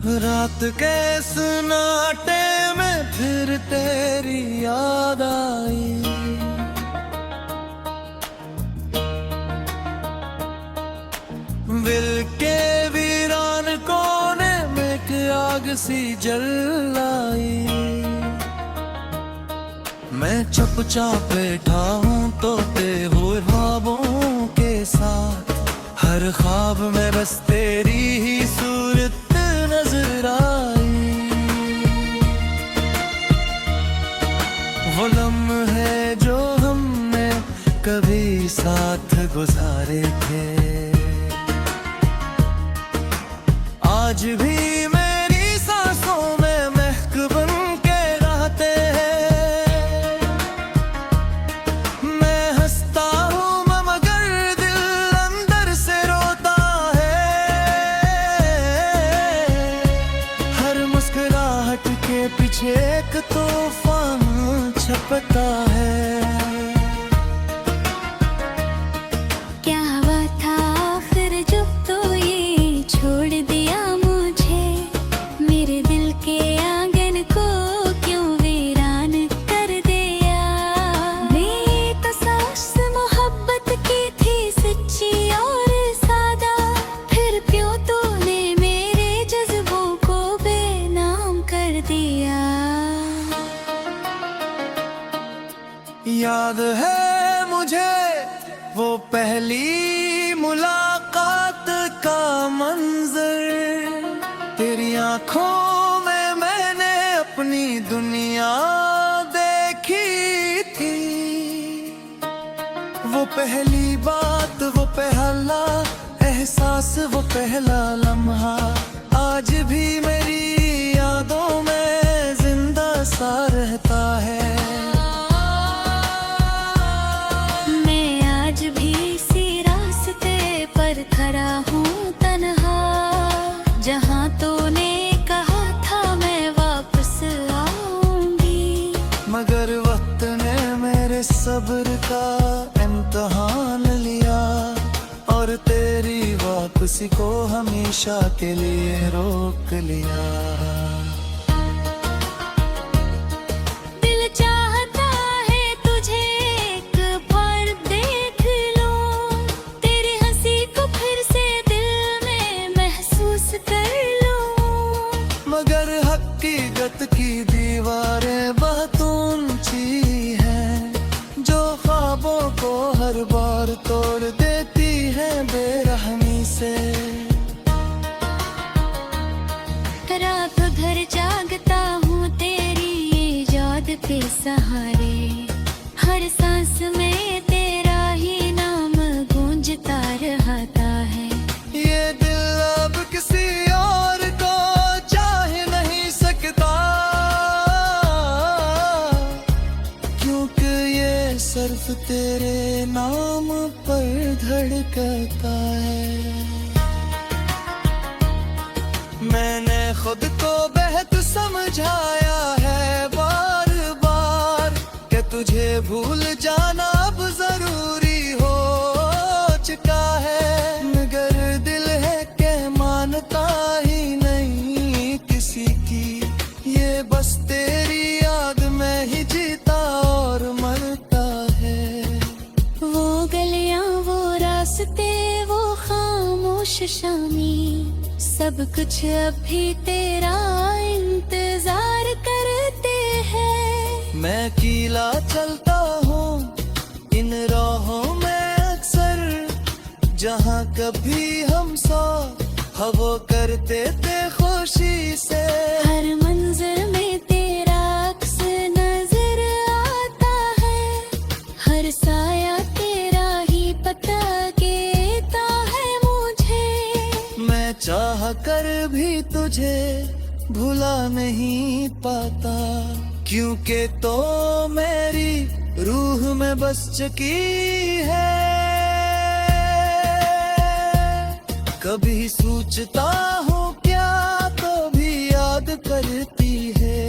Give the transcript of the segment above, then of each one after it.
रात के सन्नाटे में फिर तेरी याद आई। दिल के वीरान कोने में एक आग सी जल आई। मैं चुपचाप बैठा हूँ तोते हुए ख्वाबों के साथ। हर ख्वाब में बस तेरी ही सूरत नजर आई। वो लम्हे जो हमने कभी साथ गुजारे थे, आज भी मेरी सांसों में महक बन के रहते हैं। मैं हंसता हूँ मगर दिल अंदर से रोता है। हर मुस्कुराहट के पीछे एक तूफान छपता है। याद है मुझे वो पहली मुलाकात का मंजर। तेरी आंखों में मैंने अपनी दुनिया देखी थी। वो पहली बात, वो पहला एहसास, वो पहला लम्हा आज भी मेरी यादों में जिंदा सा रहता है। खड़ा हूँ तन्हा, जहाँ तूने कहा था मैं वापस आऊंगी। मगर वक्त ने मेरे सब्र का इम्तिहान लिया और तेरी वापसी को हमेशा के लिए रोक लिया। हकीकत की दीवारें बहुत ऊंची हैं, जो ख्वाबों को हर बार तोड़ देती हैं बेरहमी से। रात भर जागता हूँ तेरी याद के सहारे। हर सांस में तेरा ही नाम गूंजता रहता है। ये दिल अब किसी और को सिर्फ तेरे नाम पर धड़कता है। मैंने खुद को बेहद समझाया है बार बार कि तुझे भूल जाना अब जरूरी हो चुका है। मगर दिल है कि मानता ही नहीं किसी की। ये बस तेरी याद में ही जीता और मरता। वो खामोश शामी, सब कुछ अभी तेरा इंतजार करते हैं। मैं अकेला चलता हूँ इन राहों में अक्सर, जहाँ कभी हम साथ वो करते थे खुशी से। हर मंजिल में तेरा अक्स नजर आता है। हर साया तेरा ही पता चाह कर भी तुझे भुला नहीं पाता, क्योंकि तो मेरी रूह में बस चुकी है। कभी सोचता हूँ क्या तो भी याद करती है,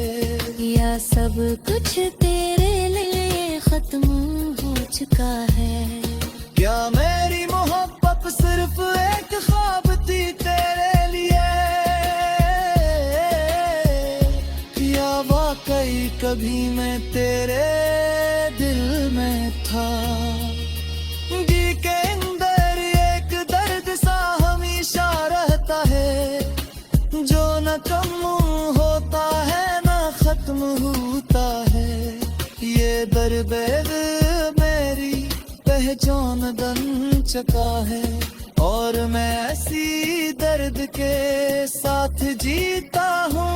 या सब कुछ तेरे लिए खत्म हो चुका है। क्या मेरी मोहब्बत सिर्फ एक ख्वाब थी तेरे लिए? तभी मैं तेरे दिल में था। जी के अंदर एक दर्द सा हमेशा रहता है, जो न कम होता है न खत्म होता है। ये दर्द मेरी पहचान बन चुका है, और मैं ऐसी दर्द के साथ जीता हूँ।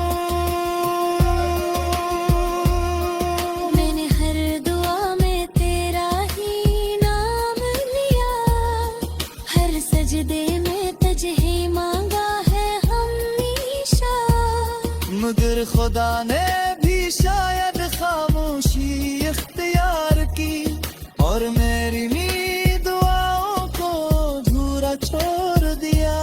मैंने हर दुआ में तेरा ही नाम लिया, हर सजदे में तुझे मांगा है हमेशा। मगर खुदा ने भी शायद खामोशी इख्तियार की, और मेरी दुआओं को अधूरा छोड़ दिया।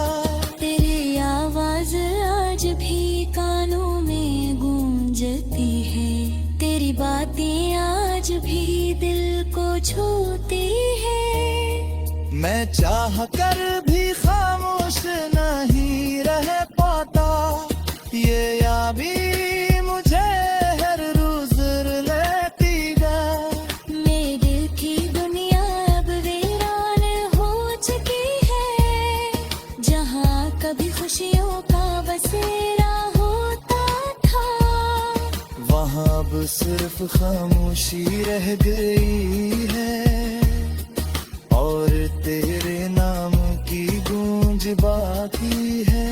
तेरी आवाज आज भी कानों में गूंजती है, तेरी बातें आज भी दिल को छूती है। मैं चाह कर भी खामोश नहीं रह पाता, ये याबी मुझे हर रोज लेती गा। मेरे दिल की दुनिया अब वीरान हो चुकी है, जहाँ कभी खुशियों का बसेरा होता था, वहाँ अब सिर्फ खामोशी रह गई है, और तेरे नाम की गूंज बाकी है।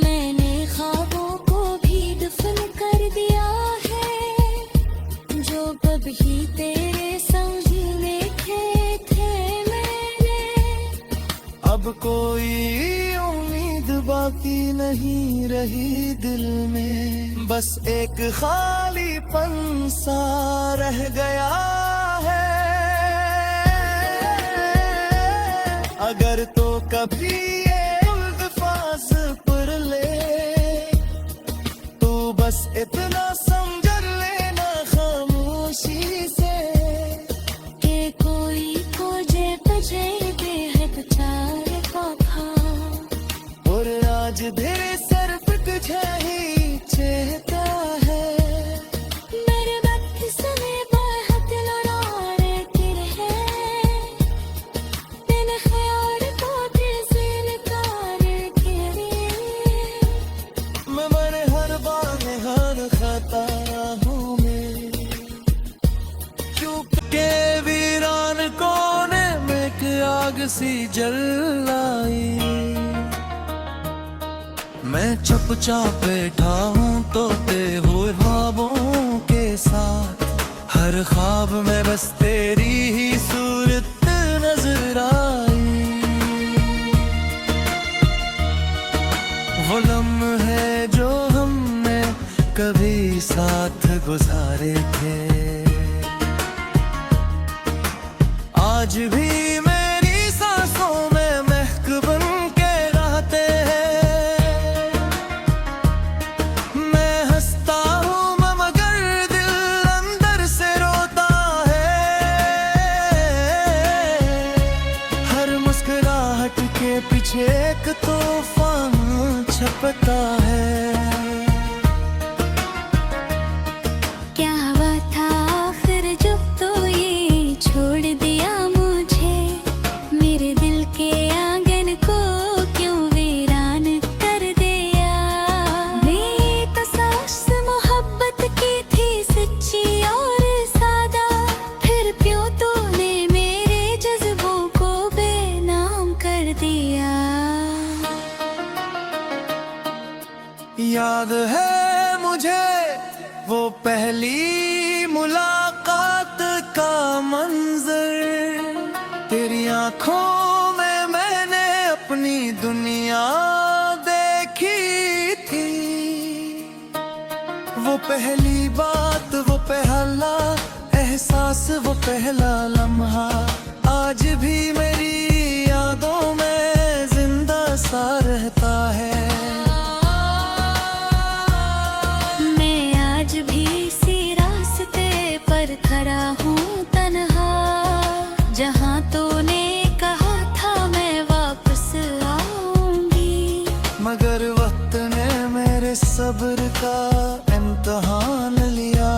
मैंने ख्वाबों को भी दफन कर दिया है, जो कभी तेरे समझने थे मैंने। अब कोई उम्मीद बाकी नहीं रही दिल में, बस एक खालीपन सा रह गया है। अगर तो कभी ये अल्फाज पर ले, तो बस इतना समझ लेना खामोशी से, कि कोई खोजे तुझे बेहद चार पाखा, और आज तेरे सर पे तुझे ही चेता है। मेरे वक्त समय बहुत लड़ाने की है, बिन ख्याल को दिल से निकाल के मैं मरे हर बार हर खता हूँ मैं, क्योंकि वीरान कोने में एक आग सी जल आई। मैं चुपचाप बैठा हूँ तोते हुए ख्वाबों के साथ, हर ख्वाब में बस तेरी ही सूरत नजर आई। वो लम्हे जो हमने कभी साथ गुजारे थे, आज भी मेरी सांसों में महक बन के रहते हैं। मैं हंसता हूँ मगर दिल अंदर से रोता है, हर मुस्कुराहट के पीछे एक तूफान छपता है। क्या हुआ था फिर जब तो ये छोड़ दिया मुझे, मेरे दिल के आंगन को क्यों वीरान कर दिया। मेरी तो सांस मोहब्बत की थी सच्ची और सादा, फिर क्यों तूने मेरे जज्बों को बेनाम कर दिया। याद है मुझे वो पहली मुलाकात का मंजर, तेरी आंखों में मैंने अपनी दुनिया देखी थी। वो पहली बात, वो पहला एहसास, वो पहला लम्हा आज भी मेरी यादों में जिंदा सा रहता है। खड़ा हूँ तन्हा, जहाँ तूने कहा था मैं वापस आऊंगी, मगर वक्त ने मेरे सब्र का इम्तिहान लिया।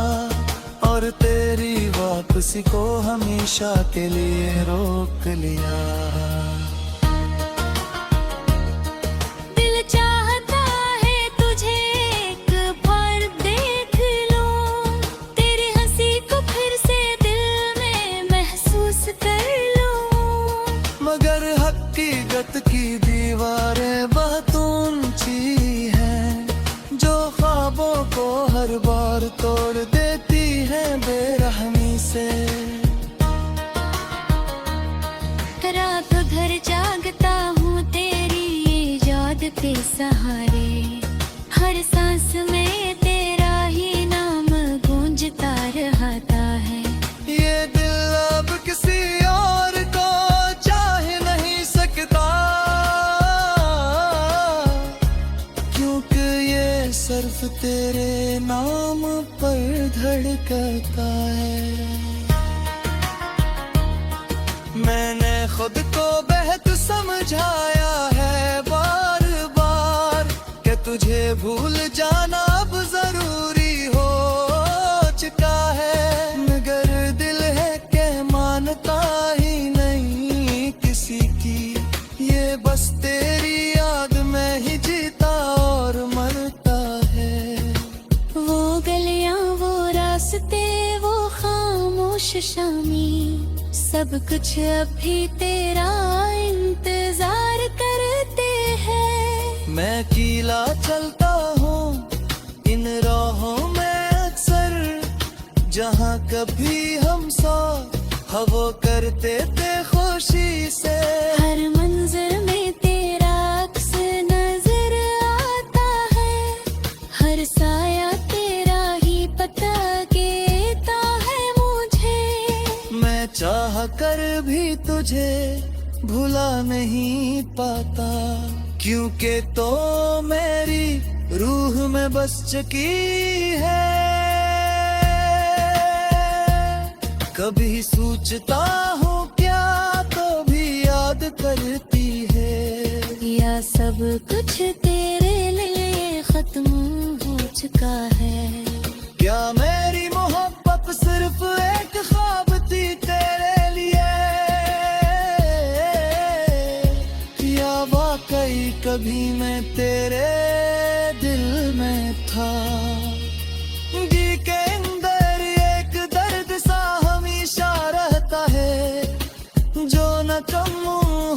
और तेरी वापसी को हमेशा के लिए रोक लिया। दिल चाहता है तुझे एक बार देख लूं, तेरी हंसी को फिर से दिल में महसूस कर लूं। मगर हकीकत की दीवारें बहुत ऊंची हैं, जो ख्वाबों को हर बार तोड़ देती है बेरहमी से। रात भर जागता हूँ तेरी ये याद के सहारे, हर सांस में तेरा ही नाम गूंजता रहता है। ये दिल अब किसी और को चाह नहीं सकता, क्योंकि ये सिर्फ तेरे नाम पर धड़कता है। मैंने खुद को बेहद समझाया है बार बार कि तुझे भूल जाना अब जरूरी हो चुका है। मगर दिल है कि मानता ही नहीं किसी की, ये बस तेरी याद में ही जीता और मरता है। वो गलियां, वो रास्ते, वो खामोश शामी, सब कुछ अभी तेरा इंतजार करते हैं। मैं अकेला चलता हूँ इन राहों में अक्सर, जहाँ कभी हम साथ हवा करते थे खुशी से। हर मंजर में तेरा अक्स नजर आता है, हर साया तेरा ही पता देता है मुझे। मैं चाह कर भी तुझे भुला नहीं पाता, क्योंकि तो मेरी रूह में बस चुकी है। कभी सोचता हूँ क्या तो भी याद करती है, या सब कुछ तेरे लिए खत्म हो चुका है। क्या मेरी मोहब्बत सिर्फ एक ख्वाब थी तेरे लिए, या वाकई कभी मैं तेरे दिल में था। दिल के अंदर एक दर्द सा हमेशा रहता है, जो न कम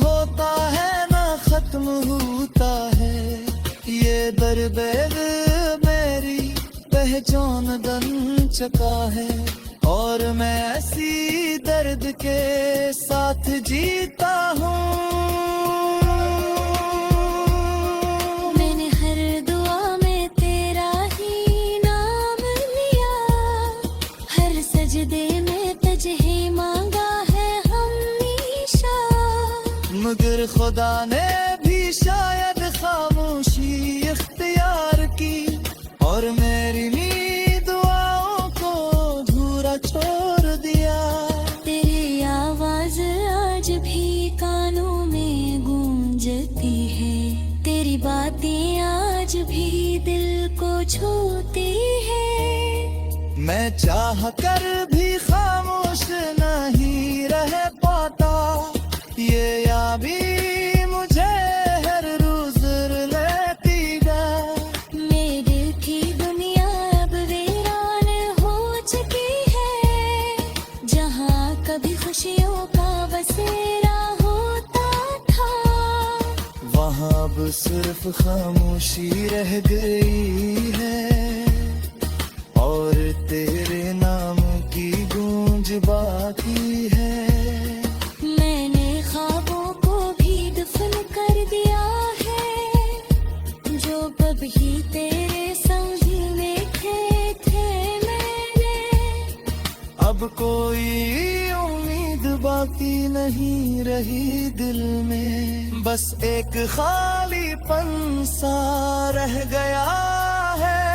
होता है न खत्म होता है। ये दर्द मेरी पहचान बन चुका है, और मैं ऐसी दर्द के साथ जीता हूँ। मैंने हर दुआ में तेरा ही नाम लिया, हर सजदे में तुझे मांगा है हमेशा। मगर खुदा ने भी शायद खामोशी इख्तियार की, और मेरी दुआओं को अधूरा छोड़ दिया। तेरी आवाज आज भी कानों में गूंजती है, तेरी बातें आज भी दिल को छूती है। मैं चाह कर भी खामोश नहीं रह पाता, ये याबी मुझे हर रोज रहतीगा। मेरे दिल की दुनिया अब वीरान हो चुकी है, जहाँ कभी खुशियों का बसेरा होता था, वहाँ अब सिर्फ खामोशी रह गई है, और तेरे नाम की गूंज बाकी है। मैंने ख्वाबों को भी दफन कर दिया है, जो कभी तेरे संग देखे थे मैंने। अब कोई उम्मीद बाकी नहीं रही दिल में, बस एक खालीपन सा रह गया है।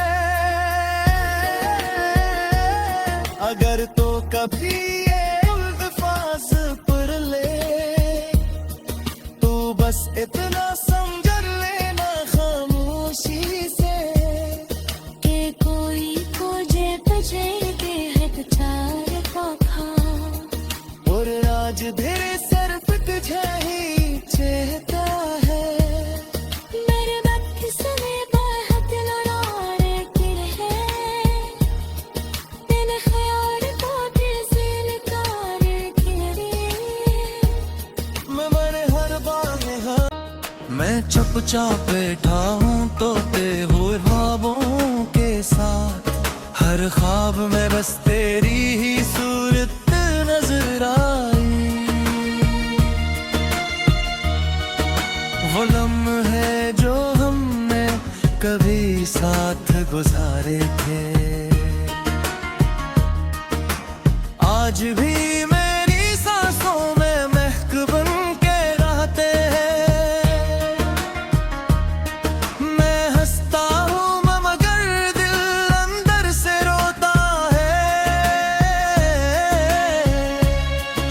अगर तो कभी ये अल्फाज पर ले, तो बस इतना समझ लेना खामोशी से, कि कोई तुझे तुझे बेहद चाहता बैठा हूँ तोते हुए ख्वाबों के साथ। हर ख्वाब में बस तेरी ही सूरत नजर आई। वो लम्हे जो हमने कभी साथ गुजारे थे, आज भी मेरी सांसों में महक बन के रहते हैं। मैं हंसता हूँ मगर दिल अंदर से रोता है।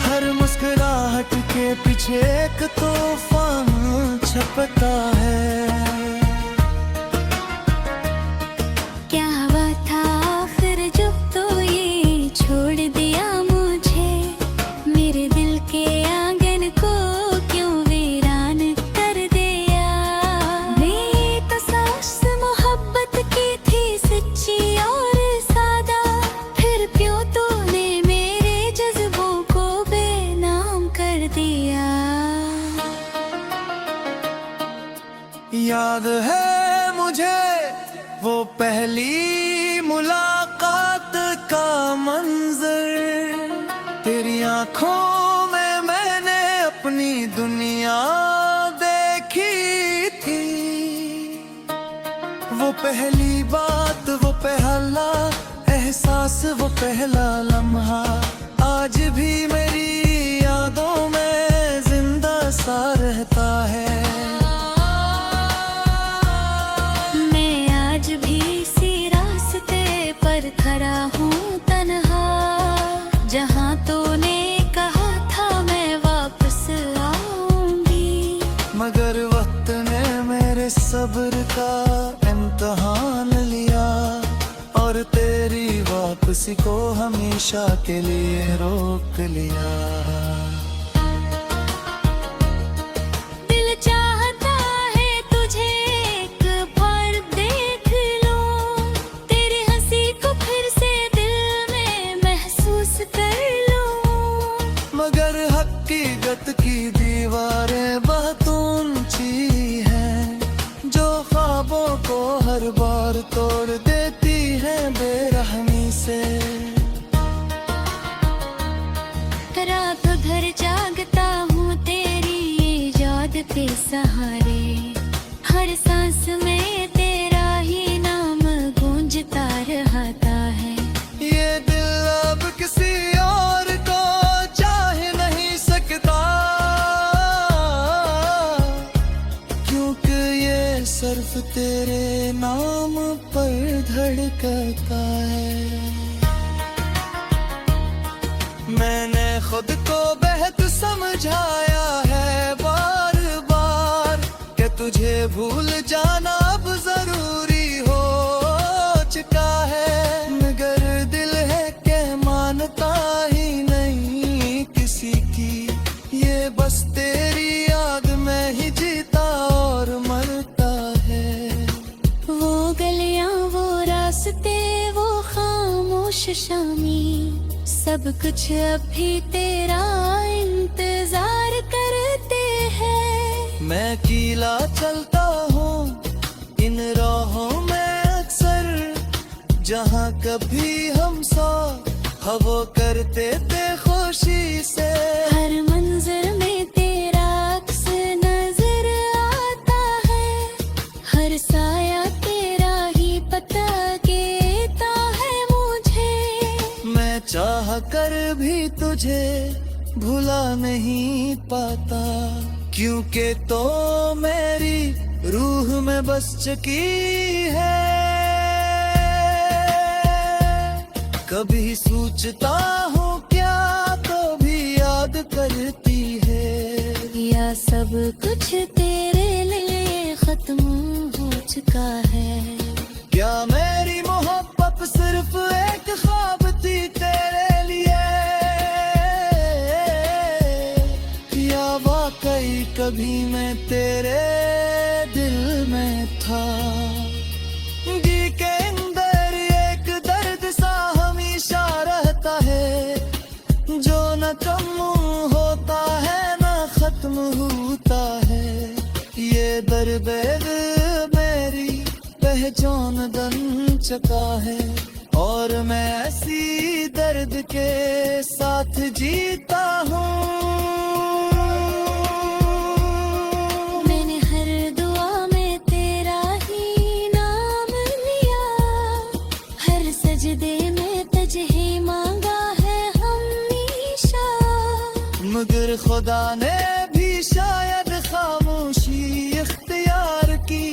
हर मुस्कुराहट के पीछे एक तूफान छपता है। क्या हुआ था फिर जब तो ये छोड़ दिया मुझे, मेरे दिल के आंगन को क्यों वीरान कर दिया। मेरी तो सांस मोहब्बत की थी सच्ची और सादा, फिर क्यों तूने मेरे जज्बों को बेनाम कर दिया। याद है मुझे वो पहली मुलाकात का मंजर, तेरी आंखों में मैंने अपनी दुनिया देखी थी। वो पहली बात, वो पहला एहसास, वो पहला लम्हा आज भी मेरी यादों में जिंदा सा रहता है। खड़ा हूँ तन्हा, जहाँ तूने कहा था मैं वापस आऊंगी, मगर वक्त ने मेरे सब्र का इम्तिहान लिया और तेरी वापसी को हमेशा के लिए रोक लिया। हकीकत की दीवारें बहुत ऊंची हैं, जो ख्वाबों को हर बार तोड़ देती हैं बेरहमी से। रात भर जागता हूँ तेरी याद के सहारे, हर सांस में तेरा ही नाम गूंजता रहता है। ये दिल अब किसी और को चाह नहीं सकता, क्योंकि ये सिर्फ तेरे नाम पर धड़कता है। मैंने खुद को बेहद समझाया है बार बार कि तुझे भूल जाना अब जरूरी हो चुका है, मगर दिल है कि मानता ही नहीं किसी की। ये बस तेरी याद में ही जीता और मरता है। वो गलियां, वो रास्ते, वो खामोश शामी, सब कुछ अभी तेरा इंतजार करते हैं। मैं अकेला चलता हूँ इन राहों में अक्सर, जहाँ कभी हम साथ हवा करते थे खुशी से। हर मंजर में तेरा अक्स नजर आता है, हर साया तेरा ही पता देता है मुझे। मैं चाह कर भी तुझे भुला नहीं पाता, क्योंकि तो मेरी रूह में बस चुकी है। कभी सोचता हूँ क्या कभी याद करती है, या सब कुछ तेरे लिए खत्म हो चुका है। क्या मेरी मोहब्बत सिर्फ एक ख्वाब थी तेरे लिए, या वाकई कभी मैं तेरे दिल में था। जी के अंदर एक दर्द सा हमेशा रहता है, जो न कम होता है न खत्म होता है। ये दर्द बेद मेरी पहचान दन चका है, और मैं ऐसी दर्द के साथ जीता हूँ। मैंने हर दुआ में तेरा ही नाम लिया, हर सजदे में तुझे मांगा है हमेशा। मगर खुदा ने भी शायद खामोशी इख्तियार की,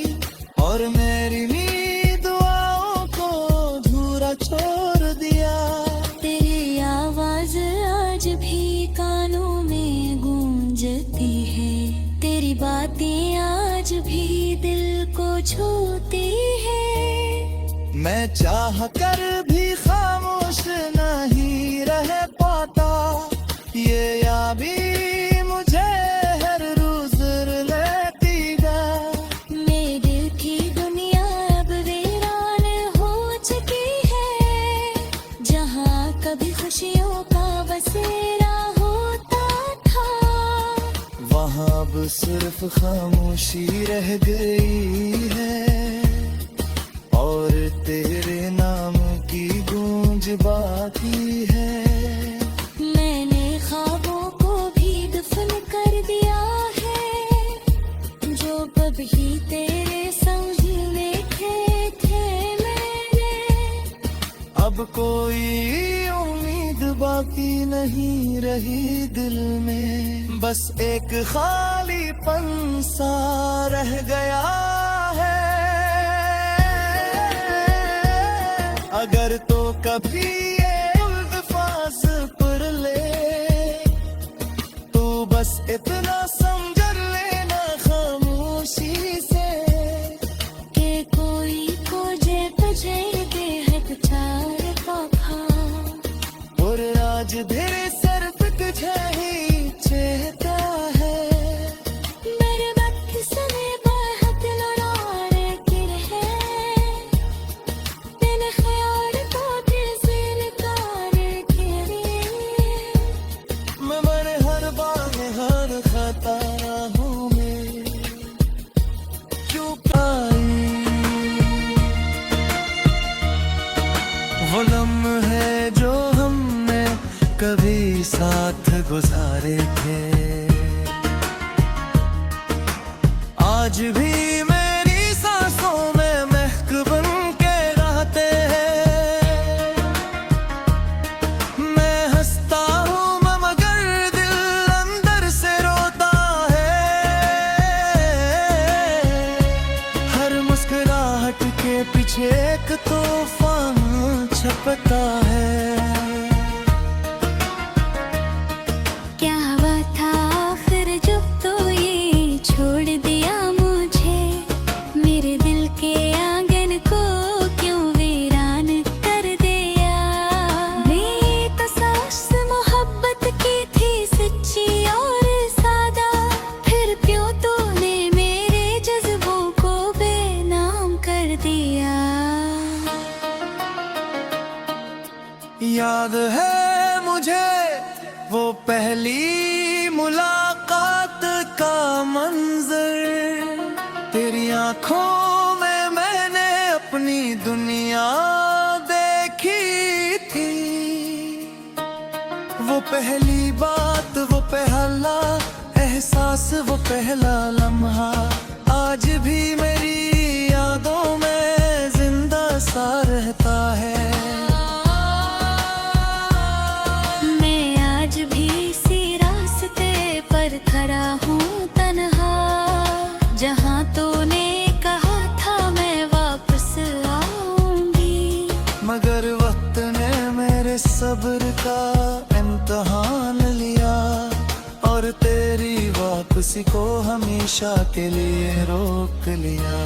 और मेरी दुआओं को अधूरा छोड़ दिया। तेरी आवाज आज भी कानों में गूंजती है, तेरी बातें आज भी दिल को छूती है। मैं चाह कर भी खामोश नहीं रह पाता, ये याबी मुझे हर रोज लेती जा। मेरे दिल की दुनिया अब वीरान हो चुकी है, जहाँ कभी खुशियों का बसेरा होता था, वहाँ अब सिर्फ खामोशी रह गई है, और तेरे नाम की गूंज बाकी है। मैंने ख्वाबों को भी दफन कर दिया है, जो कभी तेरे संग देखे थे मैंने। अब कोई उम्मीद बाकी नहीं रही दिल में, बस एक खालीपन सा रह गया है। अगर तो कभी ये अल्फाज पर ले, तो बस इतना समझ लेना खामोशी से, के कोई को जे तुझे बेहद चार पाखा, और आज तेरे सर पे तुझे ही चेता है। मेरे वक्त समय बहुत लड़ाने की है, तेरे ख्याल को दिल से निकाल के मैं मरे हर बार हर खता हूँ मैं, क्यों पाई वो लम्हे जो हमने कभी साथ गुजारे थे, आज भी मेरी सांसों में महक बन के रहते हैं। मैं हंसता हूँ मगर दिल अंदर से रोता है, हर मुस्कुराहट के पीछे एक तूफान छपता है। क्या हुआ था फिर जब तो ये छोड़ दिया मुझे, मेरे दिल के आंगन को क्यों वीरान कर दिया। मेरी तो सास मोहब्बत की थी सच्ची और सादा, फिर क्यों तूने मेरे जज्बों को बेनाम कर दिया। याद है मुझे वो पहली मुलाकात का मंजर, तेरी आंखों में मैंने अपनी दुनिया देखी थी। वो पहली बात, वो पहला एहसास, वो पहला लम्हा आज भी मेरी यादों में जिंदा सा रहता है। खड़ा हूँ तन्हा, जहाँ तूने कहा था मैं वापस आऊंगी, मगर वक्त ने मेरे सब्र का इम्तिहान लिया, और तेरी वापसी को हमेशा के लिए रोक लिया।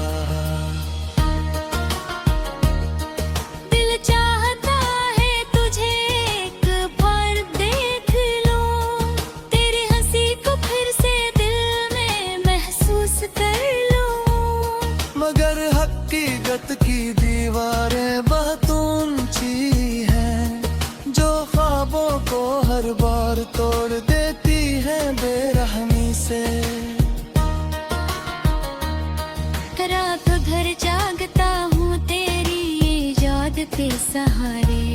दिल चाहता है तुझे एक बार देख लूं, तेरी हंसी को फिर से दिल में महसूस कर लूं, मगर हकीकत की दीवारें बहुत ऊंची हैं, जो ख्वाबों को हर बार तोड़ देती हैं बेरहमी से। रात भर जागता हूँ तेरी ये याद के सहारे,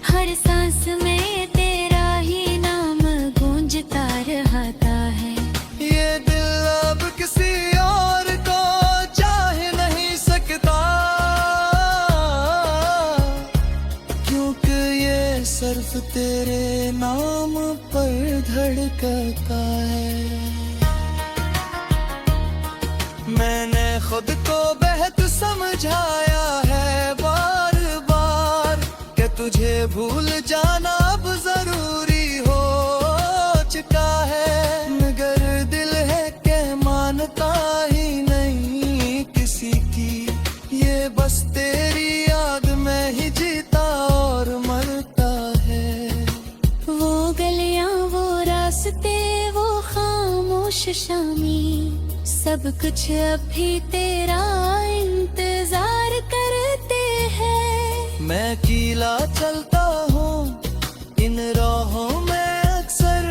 हर सांस में तेरा ही नाम गूंजता रहता है। ये दिल अब किसी और को चाह नहीं सकता, क्योंकि ये सिर्फ तेरे नाम पर धड़कता है। मैंने खुद को बेहद समझाया है बार बार कि तुझे भूल जाना अब जरूरी हो चुका है, मगर दिल है कि मानता ही नहीं किसी की, ये बस तेरी याद में ही जीता और मरता है। वो गलियां, वो रास्ते, वो खामोश शामी, सब कुछ अभी तेरा इंतजार करते हैं। मैं अकेला चलता हूँ इन राहों में अक्सर,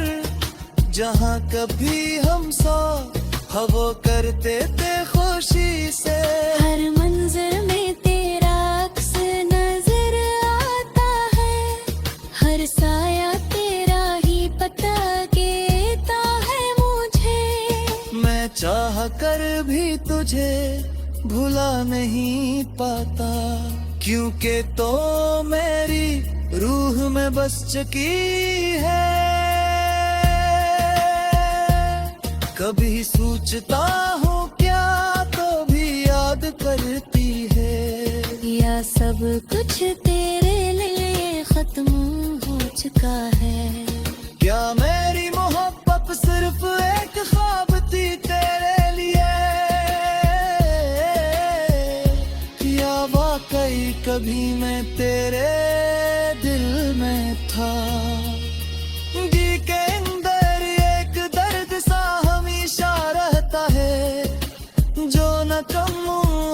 जहाँ कभी हम साथ हवा करते थे खुशी से। हर मंजर में तेरा अक्स नजर आता है, हर साया तेरा ही पता देता है मुझे। मैं चाह कर भी तुझे भुला नहीं पाता, क्योंकि तो मेरी रूह में बस चुकी है। कभी सोचता हूँ क्या तो भी याद करती है, या सब कुछ तेरे लिए खत्म हो चुका है। क्या मेरी मोहब्बत सिर्फ एक ख्वाब थी तेरे लिए, या वाकई कभी मैं तेरे दिल में था। जी के अंदर एक दर्द सा हमेशा रहता है, जो न कम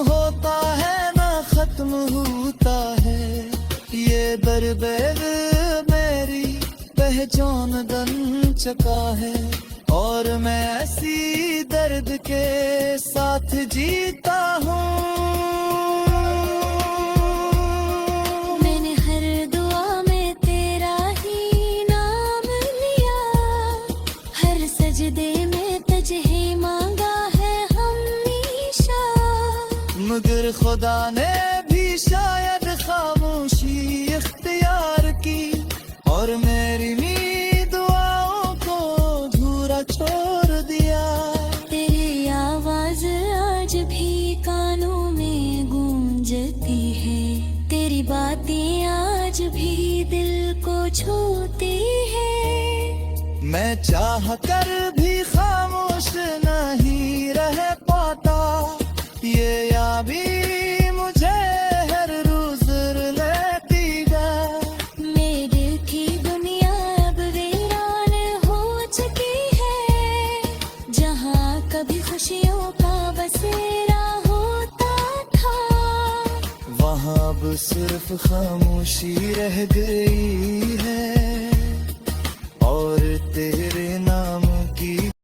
होता है न खत्म होता है। ये दर्द मेरी पहचान बन चुका है, और मैं ऐसी दर्द के साथ जीता हूँ। मैंने हर दुआ में तेरा ही नाम लिया, हर सजदे में तुझे मांगा है हमेशा, मगर खुदा ने भी शायद खामोशी इख्तियार की, और मेरी दुआओं को अधूरा छोड़ दिया। तेरी आवाज आज भी कानों में गूंजती है, तेरी बातें आज भी दिल को छूती है। मैं चाह कर भी खामोश नहीं रह पाता, ये याद भी मुझे हर रोज लेती जा। मेरे दिल की दुनिया अब वीरान हो चुकी है, जहाँ कभी खुशियों का बसेरा होता था, वहाँ अब सिर्फ खामोशी रह गई